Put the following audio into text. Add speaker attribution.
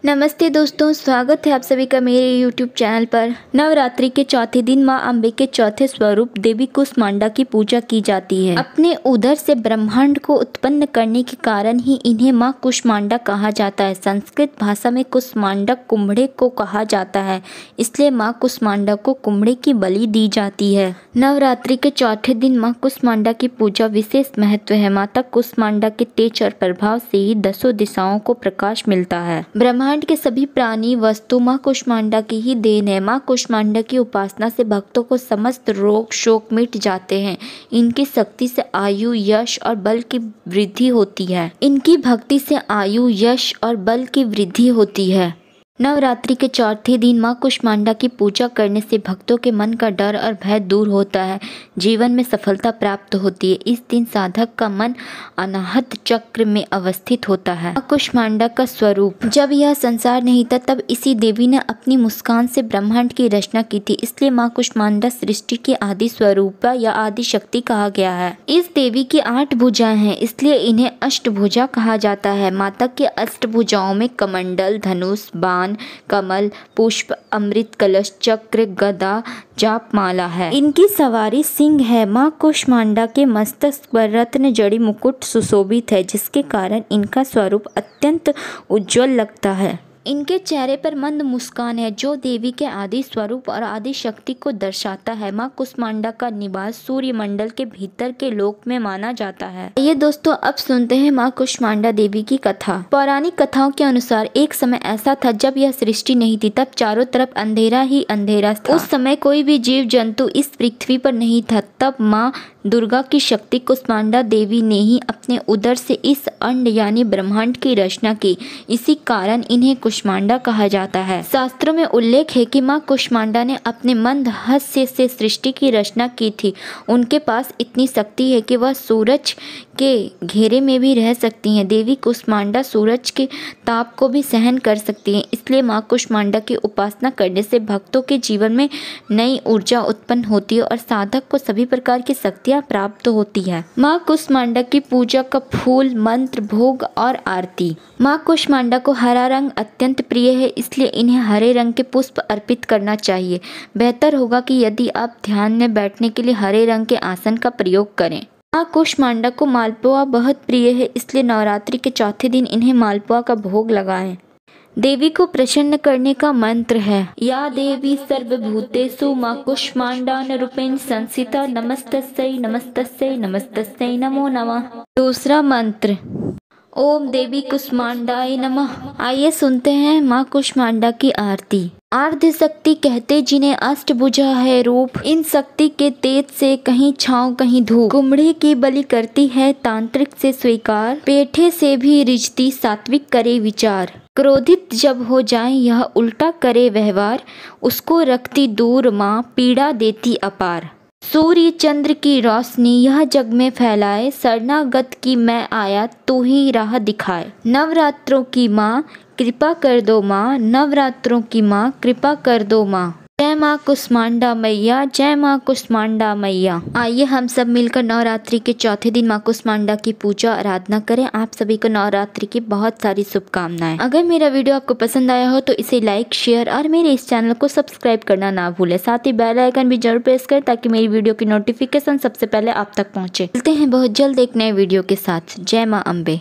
Speaker 1: नमस्ते दोस्तों, स्वागत है आप सभी का मेरे YouTube चैनल पर। नवरात्रि के चौथे दिन मां अम्बे के चौथे स्वरूप देवी कुष्मांडा की पूजा की जाती है। अपने उदर से ब्रह्मांड को उत्पन्न करने के कारण ही इन्हें मां कुष्मांडा कहा जाता है। संस्कृत भाषा में कुष्मांडक कुम्भड़े को कहा जाता है, इसलिए मां कुष्मांडा को कुम्भड़े की बलि दी जाती है। नवरात्रि के चौथे दिन मां कुष्मांडा की पूजा विशेष महत्व है। माता कुष्मांडा के तेज और प्रभाव से ही 10 दिशाओं को प्रकाश मिलता है। ब्रह्मांड के सभी प्राणी वस्तु मां कुष्मांडा की ही देन है। मां कुष्मांडा की उपासना से भक्तों को समस्त रोग शोक मिट जाते हैं। इनकी शक्ति से आयु, यश और बल की वृद्धि होती है। इनकी भक्ति से आयु, यश और बल की वृद्धि होती है। नवरात्रि के चौथे दिन मां कुष्मांडा की पूजा करने से भक्तों के मन का डर और भय दूर होता है, जीवन में सफलता प्राप्त होती है। इस दिन साधक का मन अनाहत चक्र में अवस्थित होता है। मां कुष्मांडा का स्वरूप। जब यह संसार नहीं था तब इसी देवी ने अपनी मुस्कान से ब्रह्मांड की रचना की थी, इसलिए मां कुष्मांडा सृष्टि की आदि स्वरूपा या आदि शक्ति कहा गया है। इस देवी की 8 भुजाएं हैं, इसलिए इन्हें अष्टभुजा कहा जाता है। माता के अष्टभुजाओं में कमंडल, धनुष, बाण, कमल, पुष्प, अमृत कलश, चक्र, गदा, जाप माला है। इनकी सवारी सिंह है। मां कुष्मांडा के मस्तक पर रत्न जड़ी मुकुट सुशोभित है, जिसके कारण इनका स्वरूप अत्यंत उज्जवल लगता है। इनके चेहरे पर मंद मुस्कान है, जो देवी के आदि स्वरूप और आदि शक्ति को दर्शाता है। मां कुष्मांडा का निवास सूर्य मंडल के भीतर के लोक में माना जाता है। ये दोस्तों, अब सुनते हैं मां कुष्मांडा देवी की कथा। पौराणिक कथाओं के अनुसार एक समय ऐसा था जब यह सृष्टि नहीं थी, तब चारों तरफ अंधेरा ही अंधेरा था। उस समय कोई भी जीव जंतु इस पृथ्वी पर नहीं था। तब मां दुर्गा की शक्ति कुष्मांडा देवी ने ही अपने उदर से इस अंड यानी ब्रह्मांड की रचना की। इसी कारण इन्हें कुष्मांडा कहा जाता है। शास्त्रों में उल्लेख है कि मां कुष्मांडा ने अपने मंद हस्त से सृष्टि की रचना की थी। उनके पास इतनी शक्ति है कि वह सूरज के घेरे में भी रह सकती हैं। देवी कुष्मांडा सूरज के ताप को भी सहन कर सकती हैं, इसलिए मां कुष्मांडा की उपासना करने से भक्तों के जीवन में नई ऊर्जा उत्पन्न होती है और साधक को सभी प्रकार की शक्तियां प्राप्त होती है। मां कुष्मांडा की पूजा का फूल, मंत्र, भोग और आरती। मां कुष्मांडा को हरा रंग अत्यंत प्रिय है, इसलिए इन्हें हरे रंग के पुष्प अर्पित करना चाहिए। बेहतर होगा कि यदि आप ध्यान में बैठने के लिए हरे रंग के आसन का प्रयोग करें। मां कुष्मांडा को मालपुआ बहुत प्रिय है, इसलिए नवरात्रि के चौथे दिन इन्हें मालपुआ का भोग लगाएं। देवी को प्रसन्न करने का मंत्र है, या देवी सर्वभूतेषु मां कुष्मांडा रूपेण संस्थिता नमस्तस्यै नमस्तस्यै नमस्तस्यै नमो नमः। दूसरा मंत्र, ओम देवी कुष्मांडाय नमः। आइए सुनते हैं मां कुष्मांडा की आरती। आद्य शक्ति कहते जिन्हें अष्टभुजा है रूप, इन शक्ति के तेज से कहीं छाँव कहीं धूप। कुम्भड़े की बलि करती है तांत्रिक से स्वीकार, पेठे से भी रिझती सात्विक करे विचार। क्रोधित जब हो जाए यह उल्टा करे व्यवहार, उसको रखती दूर माँ पीड़ा देती अपार। सूर्य चंद्र की रोशनी यह जग में फैलाए, शरणागत की मैं आया तू ही राह दिखाए। नवरात्रों की माँ कृपा कर दो माँ, नवरात्रों की माँ कृपा कर दो माँ। जय माँ कुष्मांडा मैया, जय माँ कुष्मांडा मैया। आइए हम सब मिलकर नवरात्रि के चौथे दिन माँ कुष्मांडा की पूजा आराधना करें। आप सभी को नवरात्रि की बहुत सारी शुभकामनाएं। अगर मेरा वीडियो आपको पसंद आया हो तो इसे लाइक, शेयर और मेरे इस चैनल को सब्सक्राइब करना ना भूलें। साथ ही बेल आइकन भी जरूर प्रेस करें ताकि मेरी वीडियो की नोटिफिकेशन सबसे पहले आप तक पहुँचे। मिलते हैं बहुत जल्द एक नए वीडियो के साथ। जय माँ अम्बे।